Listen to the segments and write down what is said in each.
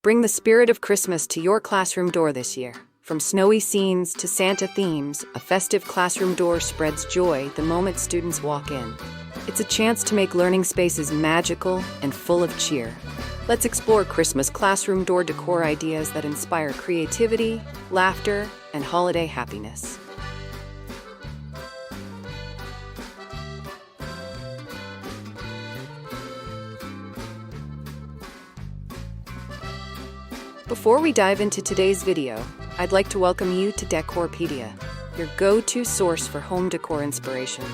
Bring the spirit of Christmas to your classroom door this year. From snowy scenes to Santa themes, a festive classroom door spreads joy the moment students walk in. It's a chance to make learning spaces magical and full of cheer. Let's explore Christmas classroom door decor ideas that inspire creativity, laughter, and holiday happiness. Before we dive into today's video, I'd like to welcome you to Decorpediya, your go-to source for home decor inspiration.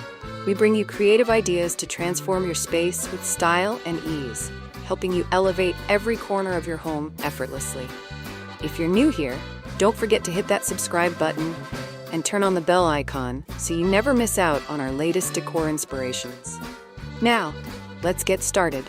We bring you creative ideas to transform your space with style and ease, helping you elevate every corner of your home effortlessly. If you're new here, don't forget to hit that subscribe button and turn on the bell icon so you never miss out on our latest decor inspirations. Now, let's get started.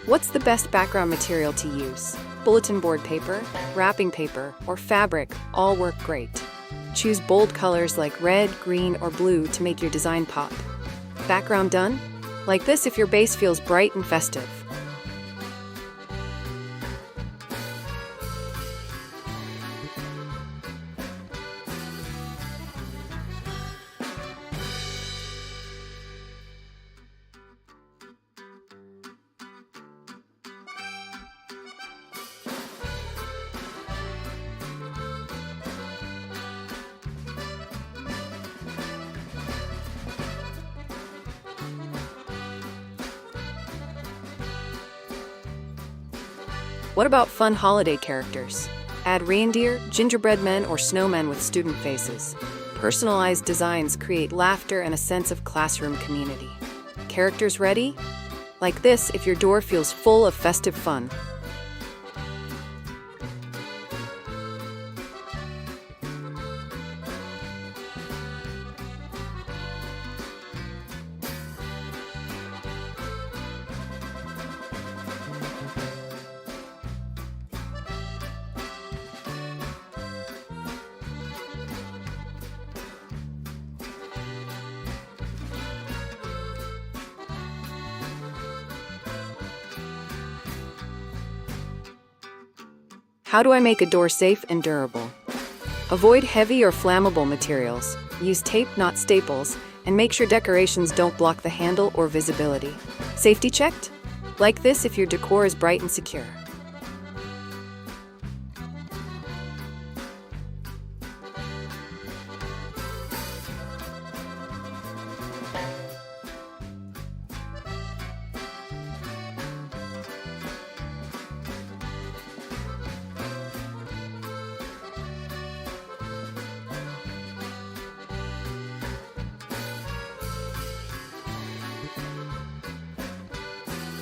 What's the best background material to use? Bulletin board paper, wrapping paper, or fabric all work great. Choose bold colors like red, green, or blue to make your design pop. Background done? Like this if your base feels bright and festive. What about fun holiday characters? Add reindeer, gingerbread men, or snowmen with student faces. Personalized designs create laughter and a sense of classroom community. Characters ready? Like this if your door feels full of festive fun. How do I make a door safe and durable? Avoid heavy or flammable materials, use tape not staples, and make sure decorations don't block the handle or visibility. Safety checked? Like this if your decor is bright and secure.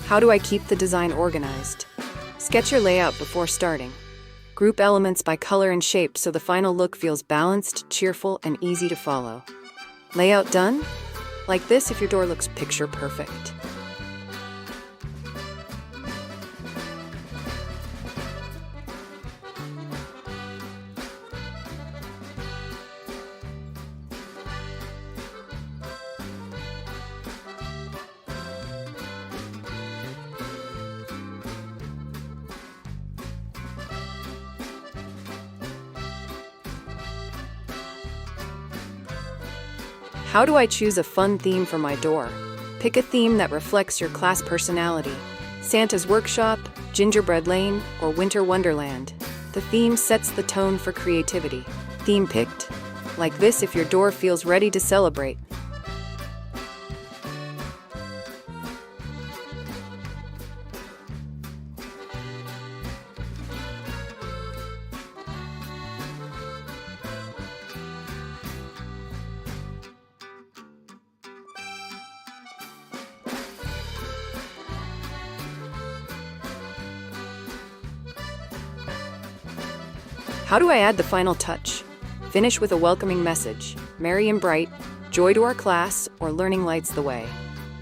How do I keep the design organized? Sketch your layout before starting. Group elements by color and shape so the final look feels balanced, cheerful, and easy to follow. Layout done? Like this if your door looks picture perfect. How do I choose a fun theme for my door? Pick a theme that reflects your class personality. Santa's Workshop, Gingerbread Lane, or Winter Wonderland. The theme sets the tone for creativity. Theme picked? Like this if your door feels ready to celebrate. How do I add the final touch? Finish with a welcoming message, merry and bright, joy to our class, or learning lights the way.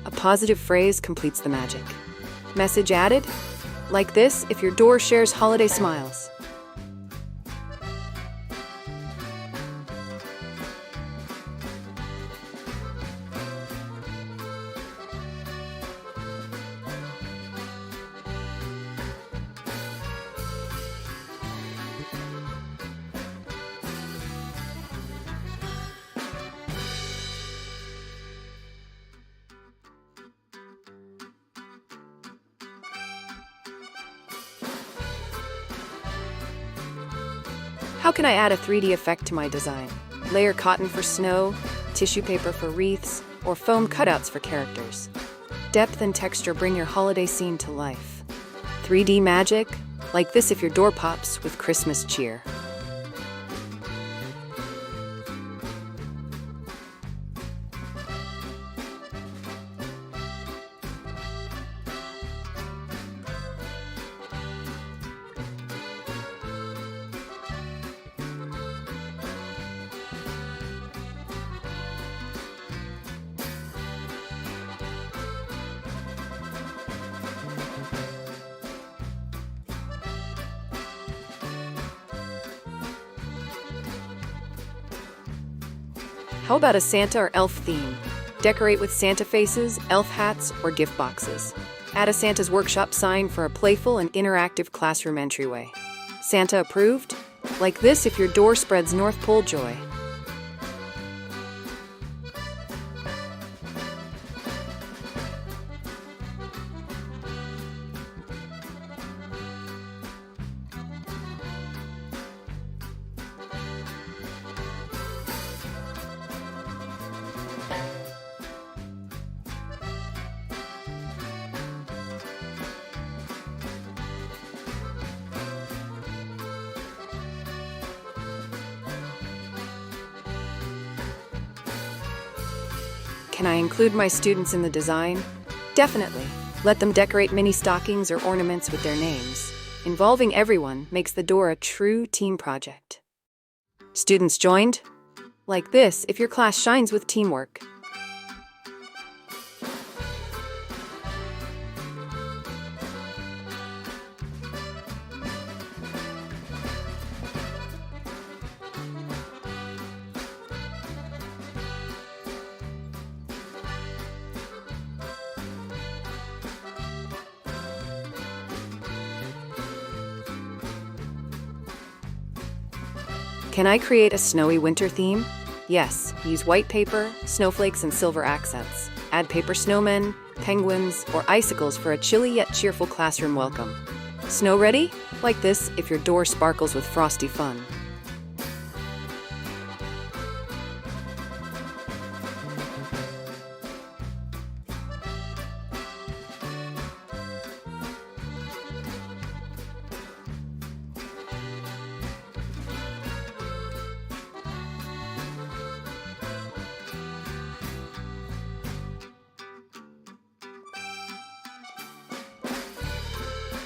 A positive phrase completes the magic. Message added? Like this if your door shares holiday smiles. How can I add a 3D effect to my design? Layer cotton for snow, tissue paper for wreaths, or foam cutouts for characters. Depth and texture bring your holiday scene to life. 3D magic? Like this if your door pops with Christmas cheer. How about a Santa or elf theme? Decorate with Santa faces, elf hats, or gift boxes. Add a Santa's Workshop sign for a playful and interactive classroom entryway. Santa approved? Like this if your door spreads North Pole joy. Can I include my students in the design? Definitely. Let them decorate mini stockings or ornaments with their names. Involving everyone makes the door a true team project. Students joined? Like this if your class shines with teamwork. Can I create a snowy winter theme? Yes, use white paper, snowflakes, and silver accents. Add paper snowmen, penguins, or icicles for a chilly yet cheerful classroom welcome. Snow ready? Like this if your door sparkles with frosty fun.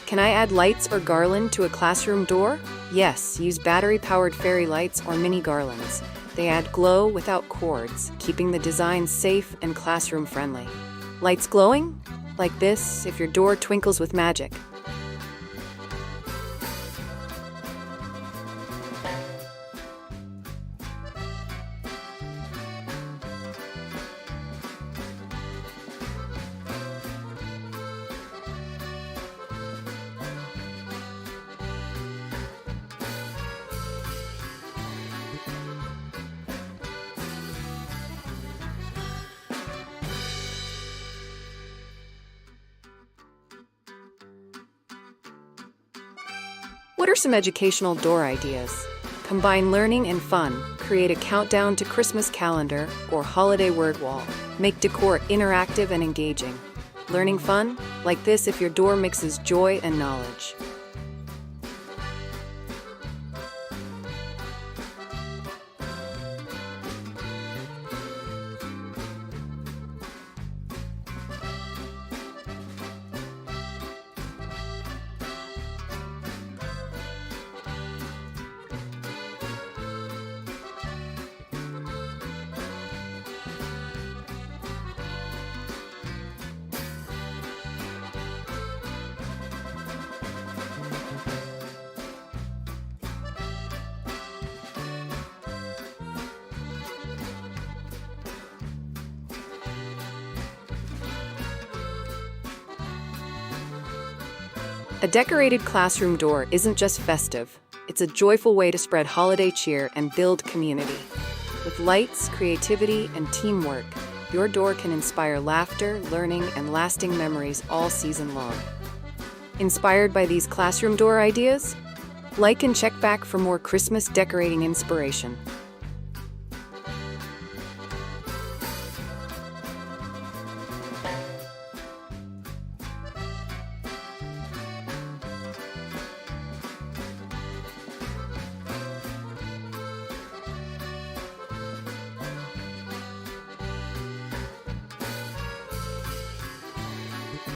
Can I add lights or garland to a classroom door? Yes, use battery-powered fairy lights or mini garlands. They add glow without cords, keeping the design safe and classroom-friendly. Lights glowing? Like this if your door twinkles with magic. What are some educational door ideas? Combine learning and fun. Create a countdown to Christmas calendar or holiday word wall. Make decor interactive and engaging. Learning fun? Like this if your door mixes joy and knowledge. A decorated classroom door isn't just festive, it's a joyful way to spread holiday cheer and build community. With lights, creativity, and teamwork, your door can inspire laughter, learning, and lasting memories all season long. Inspired by these classroom door ideas? Like and check back for more Christmas decorating inspiration.